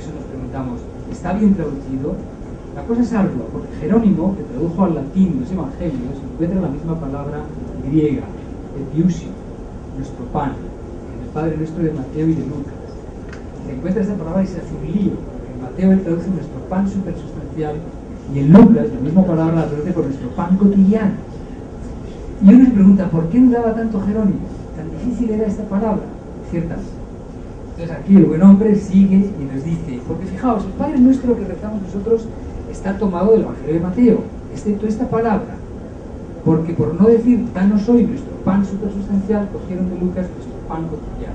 eso nos preguntamos, ¿está bien traducido? La cosa es ardua, porque Jerónimo, que tradujo al latín los evangelios, encuentra la misma palabra griega, epiusio, nuestro pan, en el Padre Nuestro de Mateo y de Lucas. Se encuentra esta palabra y se hace un lío. En Mateo él traduce nuestro pan supersustancial y en Lucas la misma palabra la traduce por nuestro pan cotidiano. Y uno se pregunta, ¿por qué dudaba tanto Jerónimo? ¿Tan difícil era esta palabra? Ciertamente. Entonces aquí el buen hombre sigue y nos dice, porque fijaos, el Padre Nuestro que rezamos nosotros está tomado del Evangelio de Mateo, excepto esta palabra, porque por no decir, danos hoy nuestro pan supersustancial, cogieron de Lucas nuestro pan cotidiano.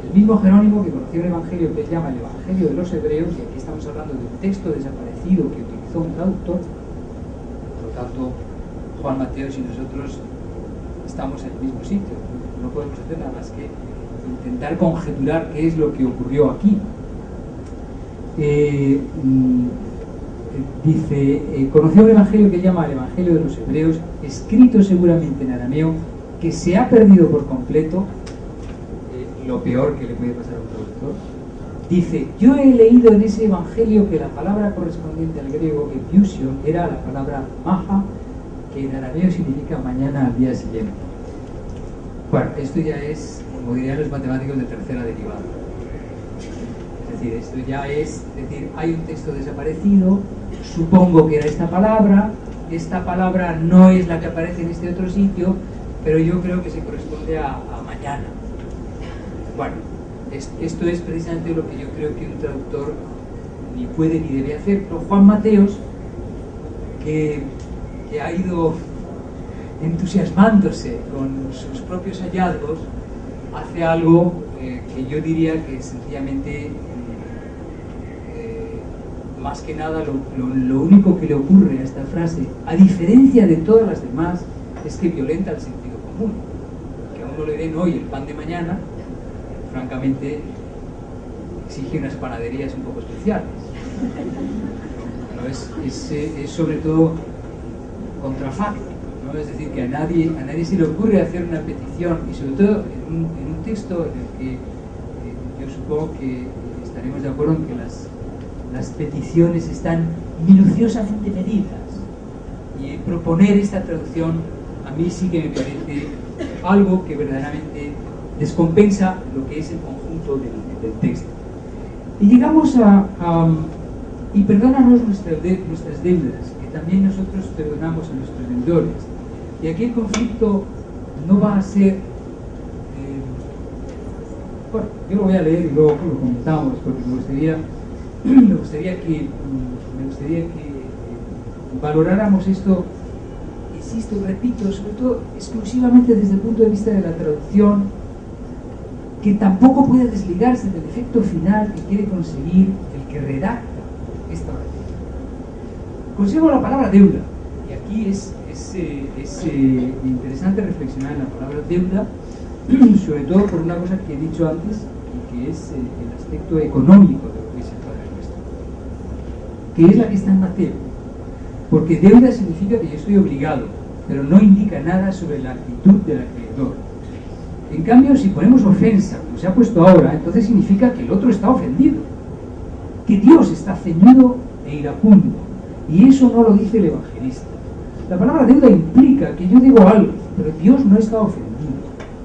El mismo Jerónimo que conoció un evangelio que él llama el Evangelio de los Hebreos, y aquí estamos hablando de un texto desaparecido que utilizó un traductor, por lo tanto Juan Mateos y nosotros estamos en el mismo sitio, no podemos hacer nada más que intentar conjeturar qué es lo que ocurrió aquí. Dice, conoció un evangelio que llama el Evangelio de los Hebreos, escrito seguramente en arameo, que se ha perdido por completo, lo peor que le puede pasar a un traductor. Dice, yo he leído en ese evangelio que la palabra correspondiente al griego epiusio era la palabra maha, que en arameo significa mañana al día siguiente. Bueno, esto ya es, como dirían los matemáticos, de tercera derivada. Es decir, esto ya es decir, hay un texto desaparecido, supongo que era esta palabra no es la que aparece en este otro sitio, pero yo creo que se corresponde a mañana. Bueno, esto es precisamente lo que yo creo que un traductor ni puede ni debe hacer, pero Juan Mateos, que ha ido entusiasmándose con sus propios hallazgos, hace algo que yo diría que sencillamente, más que nada, lo único que le ocurre a esta frase, a diferencia de todas las demás, es que violenta el sentido común. Que a uno le den hoy el pan de mañana, francamente, exige unas panaderías un poco especiales. ¿No? Es sobre todo contrafáctico, ¿no? Es decir, que a nadie se le ocurre hacer una petición, y sobre todo en un texto en el que yo supongo que estaremos de acuerdo en que las peticiones están minuciosamente medidas, y proponer esta traducción a mí sí que me parece algo que verdaderamente descompensa lo que es el conjunto del texto. Y llegamos y perdónanos nuestras deudas, que también nosotros perdonamos a nuestros deudores. Y aquí el conflicto no va a ser, bueno, yo lo voy a leer y luego lo comentamos, porque me gustaría que valoráramos esto, insisto, repito, sobre todo exclusivamente desde el punto de vista de la traducción, que tampoco puede desligarse del efecto final que quiere conseguir el que redacta esta oración. Consigo la palabra deuda, y aquí es interesante reflexionar en la palabra deuda, sobre todo por una cosa que he dicho antes, y que es el aspecto económico de lo que es el Padre Nuestro, que es la que está en Mateo. Porque deuda significa que yo estoy obligado, pero no indica nada sobre la actitud del acreedor. En cambio, si ponemos ofensa, como se ha puesto ahora, entonces significa que el otro está ofendido, que Dios está ceñudo e iracundo, y eso no lo dice el evangelista. La palabra deuda implica que yo debo algo, pero Dios no está ofendido.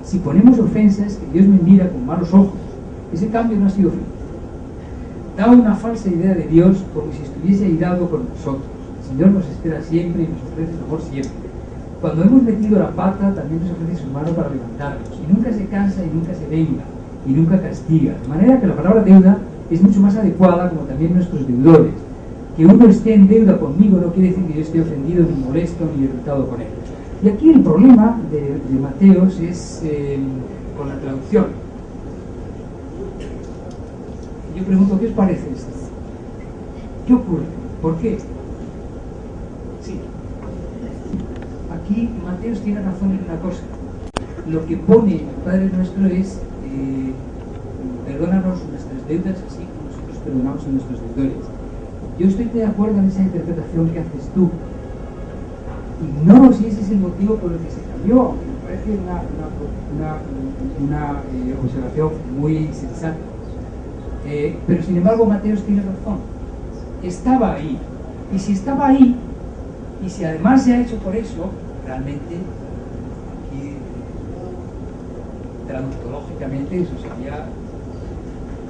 Si ponemos ofensas, que Dios me mira con malos ojos, ese cambio no ha sido ofendido. Da una falsa idea de Dios como si estuviese airado con nosotros. El Señor nos espera siempre y nos ofrece su amor siempre. Cuando hemos metido la pata, también nos ofrece su mano para levantarnos, y nunca se cansa y nunca se venga, y nunca castiga. De manera que la palabra deuda es mucho más adecuada, como también nuestros deudores. Que uno esté en deuda conmigo no quiere decir que yo esté ofendido, ni molesto, ni irritado con él. Y aquí el problema de Mateos es con la traducción. Yo pregunto, ¿qué os parece esto? ¿Qué ocurre? ¿Por qué? Sí. Aquí Mateos tiene razón en una cosa. Lo que pone el Padre Nuestro es perdónanos nuestras deudas así como nosotros perdonamos a nuestros deudores. Yo estoy de acuerdo en esa interpretación que haces tú. Ignoro si ese es el motivo por el que se cambió, aunque me parece una observación muy sensata. Pero sin embargo Mateos tiene razón, estaba ahí, y si estaba ahí, y si además se ha hecho por eso, realmente aquí traductológicamente eso sería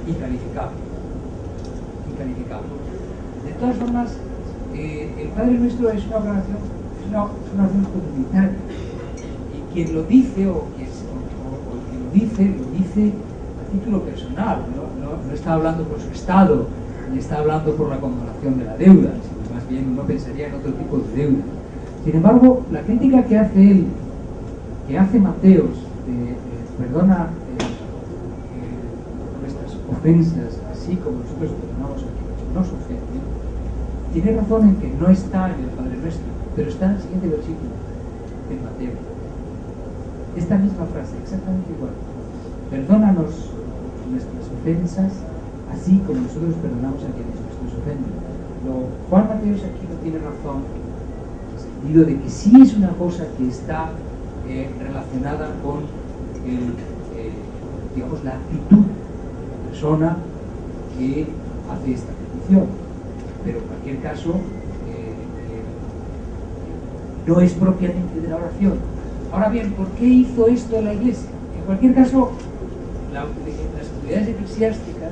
incalificable. De todas formas, el Padre Nuestro es una oración, es una oración comunitaria, y quien lo dice o quien lo dice a título personal, no está hablando por su estado, ni está hablando por la condonación de la deuda, sino más bien uno pensaría en otro tipo de deuda. Sin embargo, la crítica que hace él, que hace Mateos, perdona nuestras ofensas, así como nosotros perdonamos a quienes nos ofenden, tiene razón en que no está en el Padre Nuestro, pero está en el siguiente versículo, en Mateo. Esta misma frase, exactamente igual. Perdónanos nuestras ofensas, así como nosotros perdonamos a quienes nos ofenden. Juan Mateos aquí no tiene razón, en el sentido de que sí es una cosa que está relacionada con digamos, la actitud de la persona que hace esta petición. Pero en cualquier caso, no es propiamente de la oración. Ahora bien, ¿por qué hizo esto la Iglesia? En cualquier caso, las autoridades eclesiásticas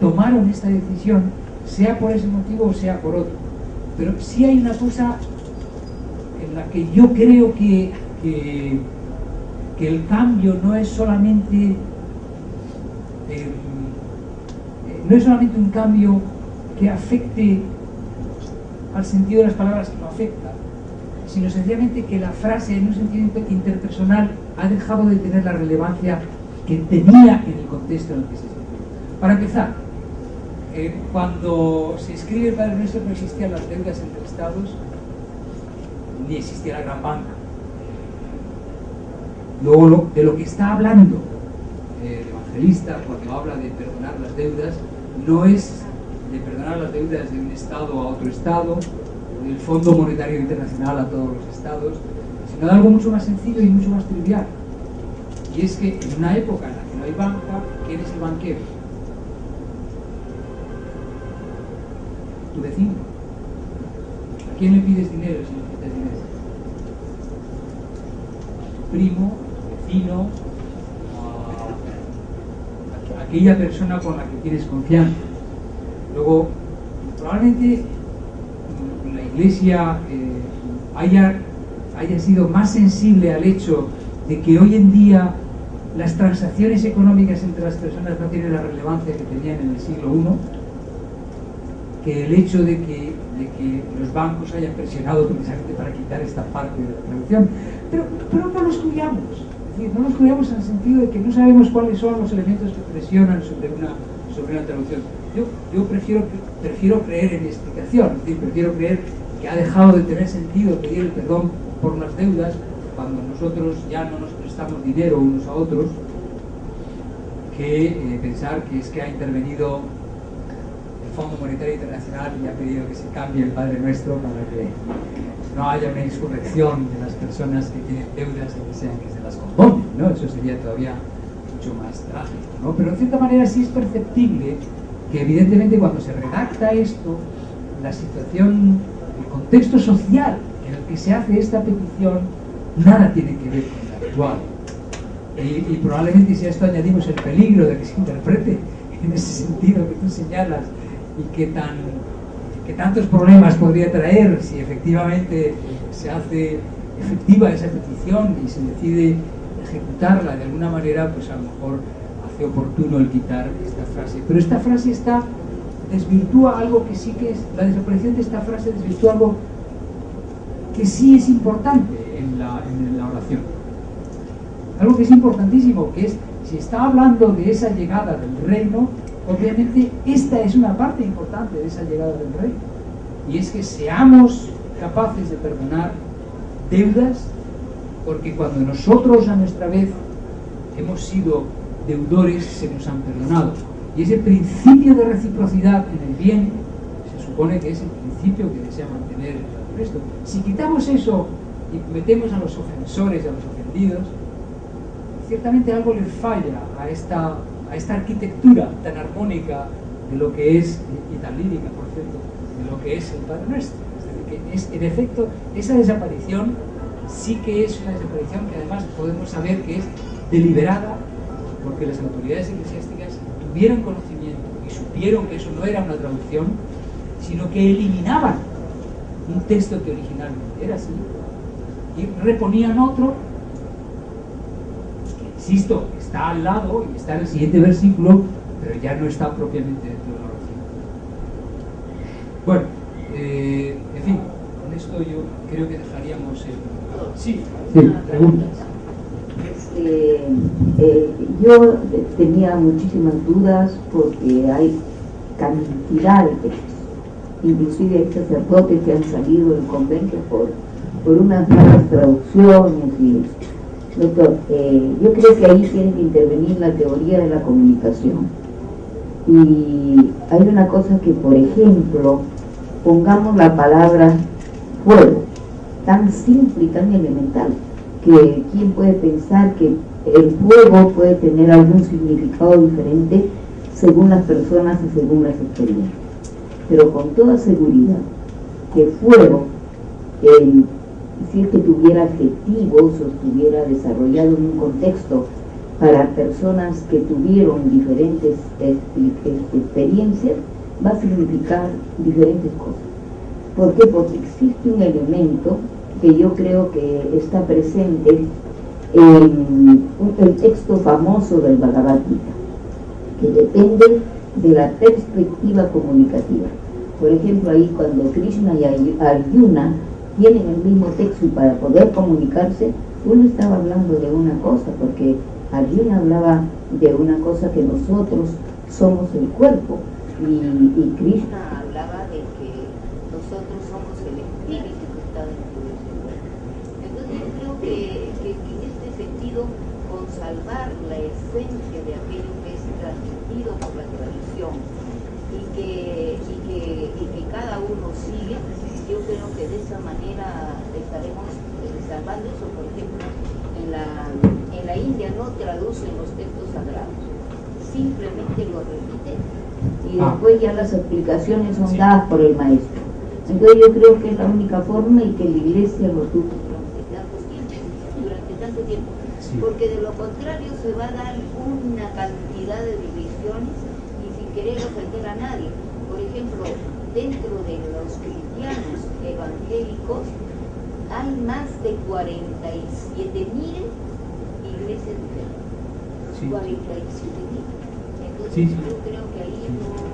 tomaron esta decisión, sea por ese motivo o sea por otro. Pero sí hay una cosa en la que yo creo que el cambio no es solamente un cambio que afecte al sentido de las palabras que lo afecta, sino sencillamente que la frase en un sentido interpersonal ha dejado de tener la relevancia que tenía en el contexto en el que se escribió. Para empezar, cuando se escribe el Padre Nuestro no existían las deudas entre estados, ni existía la gran banca. Luego, de lo que está hablando el evangelista cuando habla de perdonar las deudas, no es de perdonar las deudas de un estado a otro estado, o del Fondo Monetario Internacional a todos los estados, sino de algo mucho más sencillo y mucho más trivial. Y es que en una época en la que no hay banca, ¿quién es el banquero? Tu vecino. ¿A quién le pides dinero si necesitas dinero? A tu primo, vecino, a aquella persona con la que tienes confianza. Luego, probablemente la Iglesia haya sido más sensible al hecho de que hoy en día las transacciones económicas entre las personas no tienen la relevancia que tenían en el siglo I, que el hecho de que los bancos hayan presionado precisamente para quitar esta parte de la traducción. Pero no los cuidamos. Es decir, no los cuidamos en el sentido de que no sabemos cuáles son los elementos que presionan sobre una traducción. Yo prefiero creer en mi explicación, es decir, prefiero creer que ha dejado de tener sentido pedir el perdón por las deudas cuando nosotros ya no nos prestamos dinero unos a otros, que pensar que es que ha intervenido el Fondo Monetario Internacional y ha pedido que se cambie el Padre Nuestro para que no haya una insurrección de las personas que tienen deudas y que sean que se las componen, ¿no? Eso sería todavía mucho más trágico, ¿no? Pero de cierta manera sí es perceptible que evidentemente cuando se redacta esto, la situación, el contexto social en el que se hace esta petición, nada tiene que ver con la actual. Y probablemente si a esto añadimos el peligro de que se interprete en ese sentido que tú señalas y que tantos problemas podría traer si efectivamente se hace efectiva esa petición y se decide ejecutarla de alguna manera, pues a lo mejor hace oportuno el quitar esta frase. Pero esta frase desvirtúa algo que sí que es, la desaparición de esta frase desvirtúa algo que sí es importante en la oración. Algo que es importantísimo, que es, si está hablando de esa llegada del reino, obviamente esta es una parte importante de esa llegada del reino. Y es que seamos capaces de perdonar deudas, porque cuando nosotros a nuestra vez hemos sido deudores, se nos han perdonado. Y ese principio de reciprocidad en el bien se supone que es el principio que desea mantener el resto. Si quitamos eso y metemos a los ofensores y a los ofendidos, ciertamente algo le falla a esta arquitectura tan armónica de lo que es, y tan lírica por cierto, de lo que es el Padre Nuestro. Es decir, que es, en efecto, esa desaparición sí que es una desaparición que además podemos saber que es deliberada, porque las autoridades eclesiásticas tuvieron conocimiento y supieron que eso no era una traducción, sino que eliminaban un texto que originalmente era así y reponían otro que, insisto, está al lado y está en el siguiente versículo, pero ya no está propiamente dentro de la oración. Bueno, en fin, con esto yo creo que dejaríamos el... Sí, preguntas. Yo tenía muchísimas dudas porque hay cantidad de textos, inclusive hay sacerdotes que han salido del convento por unas malas traducciones y doctor, yo creo que ahí tiene que intervenir la teoría de la comunicación. Y hay una cosa que, por ejemplo, pongamos la palabra fuego, tan simple y tan elemental, que quién puede pensar que el fuego puede tener algún significado diferente según las personas y según las experiencias. Pero con toda seguridad que fuego, si es que tuviera adjetivos o estuviera desarrollado en un contexto para personas que tuvieron diferentes experiencias, va a significar diferentes cosas. ¿Por qué? Porque existe un elemento que yo creo que está presente en el texto famoso del Bhagavad Gita, que depende de la perspectiva comunicativa. Por ejemplo, ahí cuando Krishna y Arjuna tienen el mismo texto y para poder comunicarse, uno estaba hablando de una cosa, porque Arjuna hablaba de una cosa que nosotros somos el cuerpo, y Krishna hablaba de que nosotros somos el espíritu que está dentro de ese cuerpo. Entonces yo creo que en este sentido, con salvar la esencia de aquello que es transmitido por la tradición y que cada uno sigue, yo creo que de esa manera estaremos salvando eso. Por ejemplo, en la India no traducen los textos sagrados, simplemente lo repiten y después ya las explicaciones son dadas por el maestro. Entonces yo creo que es la única forma y que la Iglesia lo tuvo durante tanto tiempo, porque de lo contrario se va a dar una cantidad de divisiones y sin querer ofender a nadie. Por ejemplo, dentro de los cristianos evangélicos hay más de 47.000 iglesias diferentes. 47.000. Entonces yo creo que ahí no